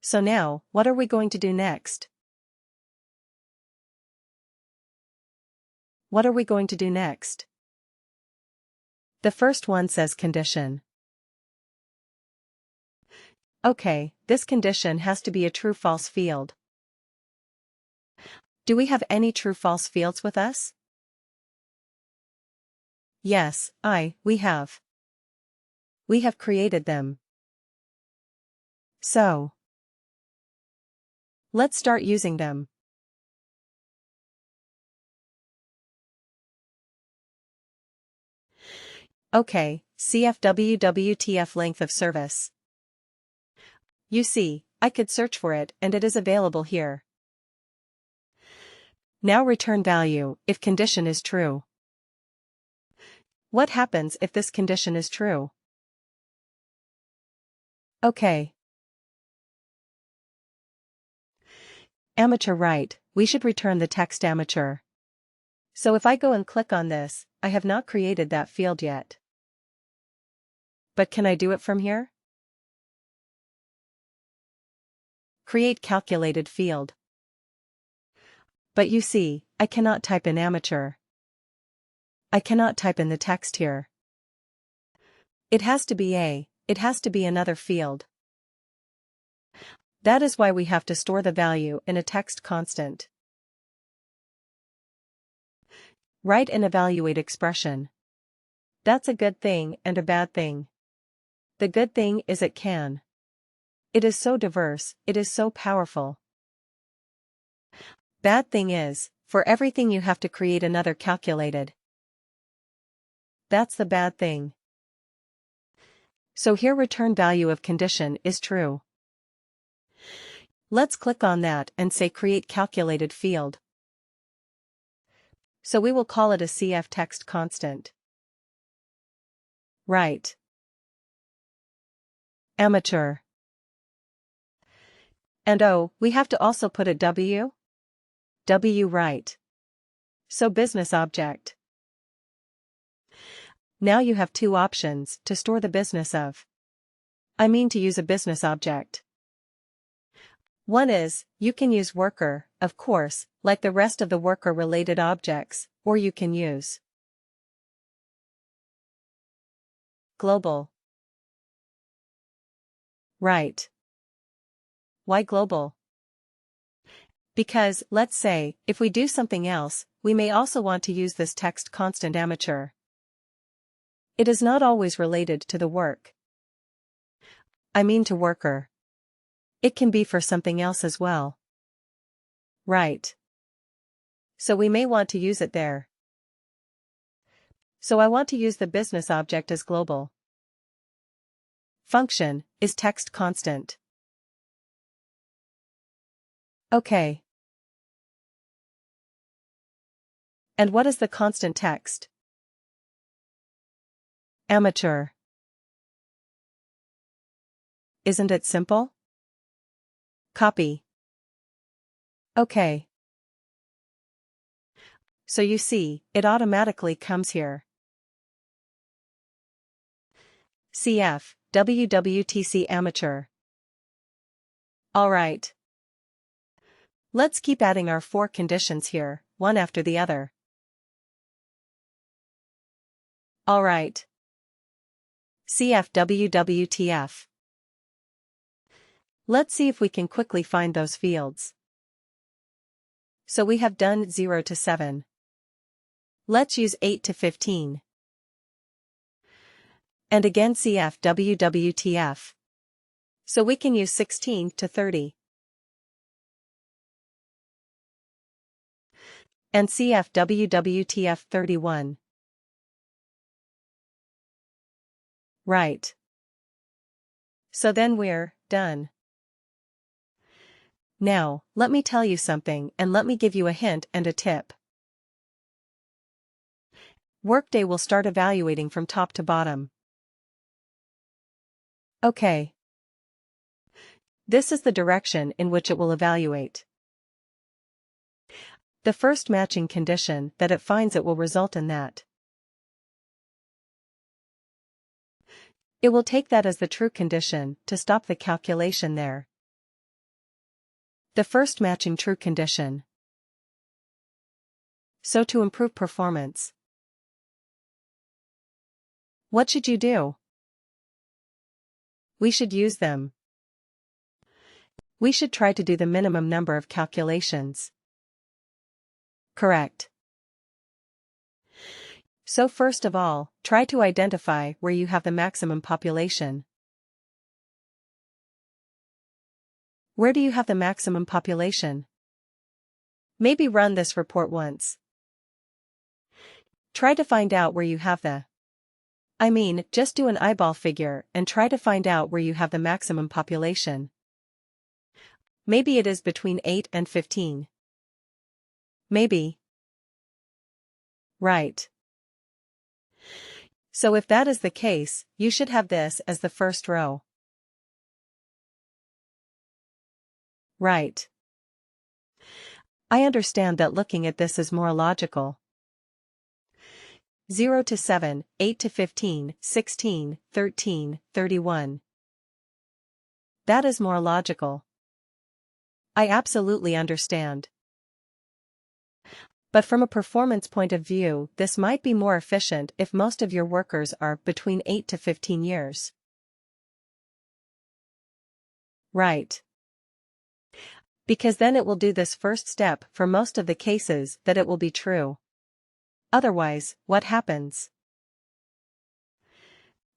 So now, what are we going to do next? What are we going to do next? The first one says condition. Okay, this condition has to be a true-false field. Do we have any true-false fields with us? Yes, we have. We have created them. So, let's start using them. Okay, CFWWTF length of service. You see, I could search for it and it is available here. Now return value if condition is true. What happens if this condition is true? Okay. Amateur right, we should return the text amateur. So if I go and click on this, I have not created that field yet. But can I do it from here? Create calculated field. But you see, I cannot type in amateur. I cannot type in the text here. It has to be another field. That is why we have to store the value in a text constant. Write an evaluate expression. That's a good thing and a bad thing. The good thing is it can. It is so diverse, it is so powerful. Bad thing is, for everything you have to create another calculated. That's the bad thing. So here return value of condition is true. Let's click on that and say create calculated field. So we will call it a CF text constant. Right. Amateur. And we have to also put a W? W right. So business object. Now you have two options to store the business of. To use a business object. One is, you can use worker, of course, like the rest of the worker-related objects, or you can use global. Right. Why global? Because, let's say, if we do something else, we may also want to use this text constant amateur. It is not always related to the work. To worker. It can be for something else as well. Right. So we may want to use it there. So I want to use the business object as global. Function is text constant. Okay. And what is the constant text? Amateur. Isn't it simple? Copy. Okay. So you see, it automatically comes here. CF, WWTC amateur. Alright. Let's keep adding our 4 conditions here, one after the other. Alright. CF WWTF. Let's see if we can quickly find those fields. So we have done 0 to 7. Let's use 8 to 15. And again CF WWTF. So we can use 16 to 30. And CF WWTF 31. Right. So then we're done. Now, let me tell you something and let me give you a hint and a tip. WorkDay will start evaluating from top to bottom. Okay. This is the direction in which it will evaluate. The first matching condition that it finds it will result in that. It will take that as the true condition to stop the calculation there. The first matching true condition. So to improve performance, what should you do? We should use them. We should try to do the minimum number of calculations. Correct. So first of all, try to identify where you have the maximum population. Where do you have the maximum population? Maybe run this report once. Try to find out where you have just do an eyeball figure and try to find out where you have the maximum population. Maybe it is between 8 and 15. Maybe. Right. So if that is the case, you should have this as the first row. Right. I understand that looking at this is more logical. 0 to 7, 8 to 15, 16, 13, 31. That is more logical. I absolutely understand. But from a performance point of view, this might be more efficient if most of your workers are between 8 to 15 years. Right. Because then it will do this first step for most of the cases that it will be true. Otherwise, what happens?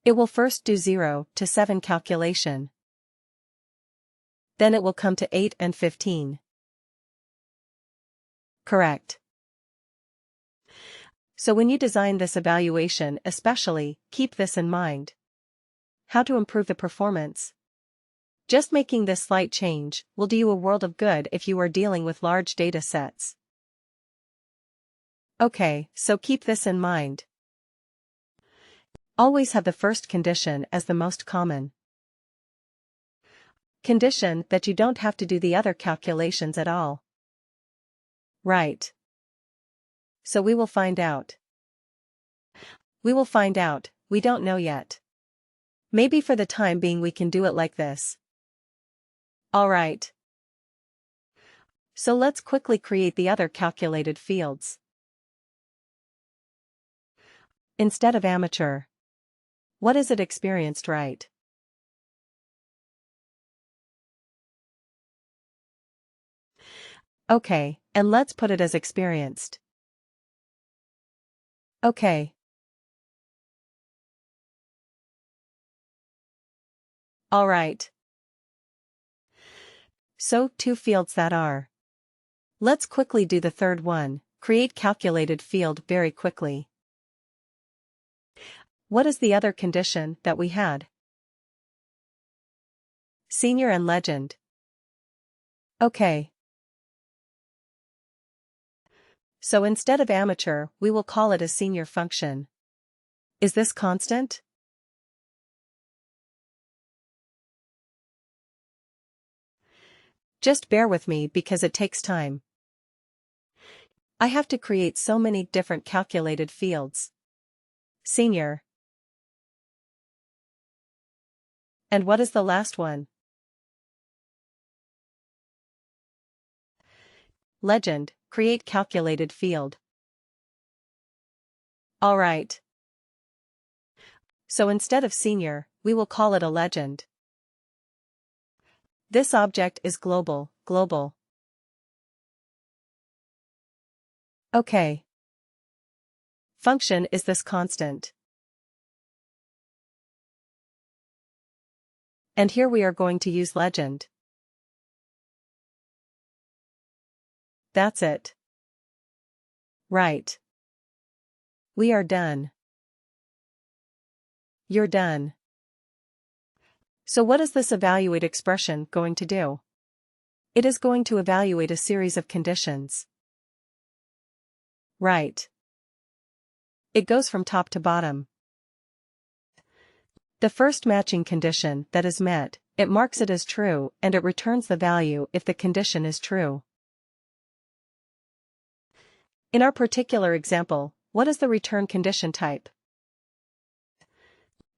It will first do 0 to 7 calculation. Then it will come to 8 and 15. Correct. So when you design this evaluation especially, keep this in mind. How to improve the performance? Just making this slight change will do you a world of good if you are dealing with large data sets. Okay, so keep this in mind. Always have the first condition as the most common condition that you don't have to do the other calculations at all. Right. So we will find out. We will find out, we don't know yet. Maybe for the time being we can do it like this. Alright. So let's quickly create the other calculated fields. Instead of amateur. What is it experienced, right? Okay, and let's put it as experienced. Okay. Alright. So, 2 fields that are. Let's quickly do the third one, create calculated field very quickly. What is the other condition that we had? Senior and legend. Okay. So instead of amateur, we will call it a senior function. Is this constant? Just bear with me because it takes time. I have to create so many different calculated fields. Senior. And what is the last one? Legend, create calculated field. Alright. So instead of senior, we will call it a legend. This object is global. Okay. Function is this constant. And here we are going to use legend. That's it. Right. We are done. You're done. So what is this evaluate expression going to do? It is going to evaluate a series of conditions. Right. It goes from top to bottom. The first matching condition that is met, it marks it as true and it returns the value if the condition is true. In our particular example, what is the return condition type?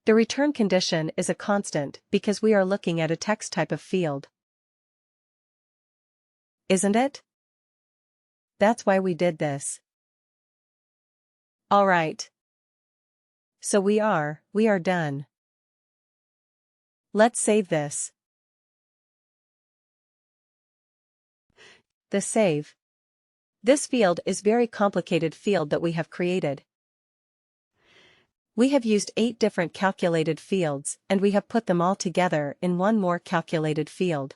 The return condition is a constant because we are looking at a text type of field. Isn't it? That's why we did this. Alright. So we are done. Let's save this. The save. This field is very complicated field that we have created. We have used 8 different calculated fields and we have put them all together in one more calculated field.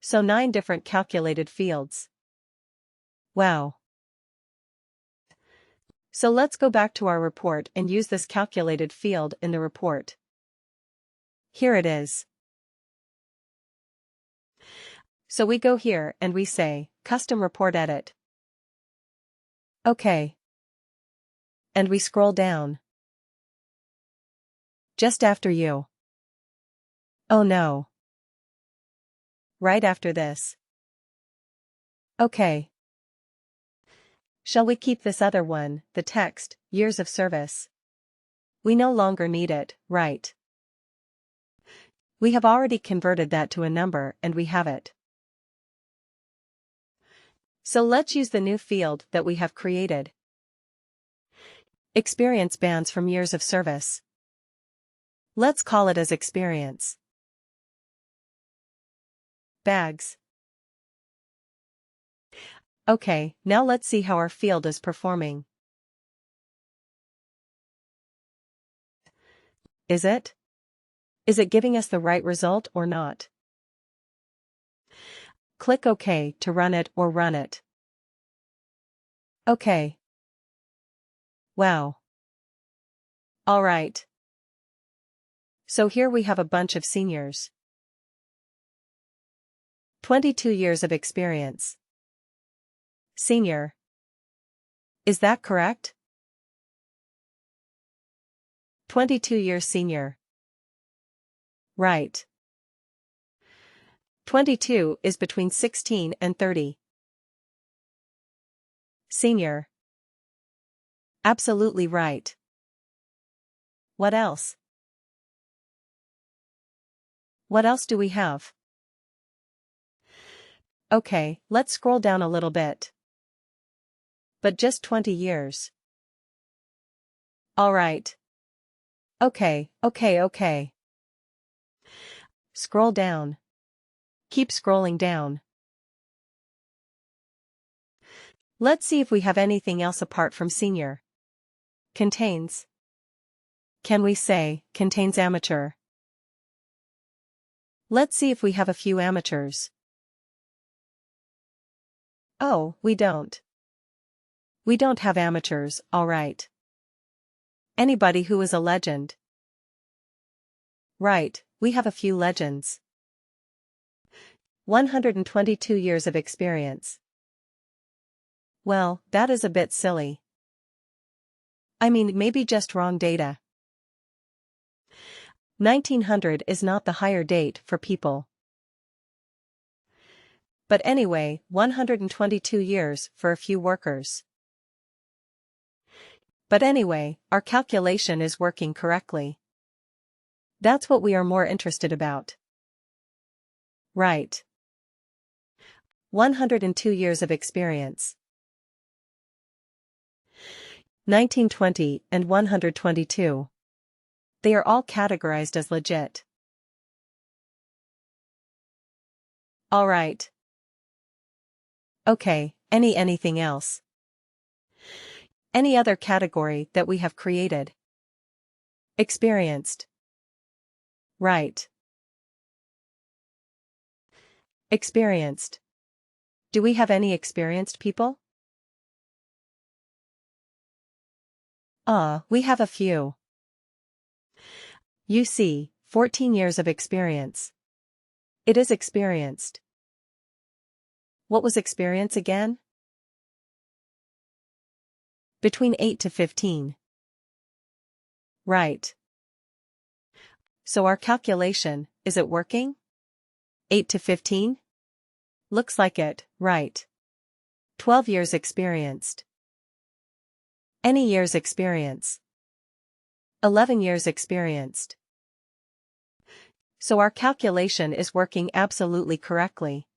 So 9 different calculated fields. Wow. So let's go back to our report and use this calculated field in the report. Here it is. So we go here and we say, Custom Report Edit. OK. And we scroll down. Just after you. Oh no. Right after this. OK. Shall we keep this other one, the text, years of service? We no longer need it, right? We have already converted that to a number and we have it. So let's use the new field that we have created. Experience bands from years of service. Let's call it as experience. Bags. Okay, now let's see how our field is performing. Is it? Is it giving us the right result or not? Click OK to run it or run it. OK. Wow. Alright. So here we have a bunch of seniors. 22 years of experience. Senior. Is that correct? 22 years senior. Right. 22 is between 16 and 30. Senior. Absolutely right. What else? What else do we have? Okay, let's scroll down a little bit. But just 20 years. Alright. Okay. Scroll down. Keep scrolling down. Let's see if we have anything else apart from senior. Contains. Can we say, contains amateur? Let's see if we have a few amateurs. Oh, we don't. We don't have amateurs, alright. Anybody who is a legend. Right, we have a few legends. 122 years of experience. Well, that is a bit silly. I mean, maybe just wrong data. 1900 is not the hire date for people. But anyway, 122 years for a few workers. But anyway, our calculation is working correctly. That's what we are more interested about. Right. 102 years of experience. 1920 and 122. They are all categorized as legit. Alright. Okay, anything else? Any other category that we have created? Experienced. Right. Experienced. Do we have any experienced people? We have a few. You see, 14 years of experience. It is experienced. What was experience again? Between 8 to 15. Right. So our calculation, is it working? 8 to 15? Looks like it, right. 12 years experienced. Any years experience. 11 years experienced. So our calculation is working absolutely correctly.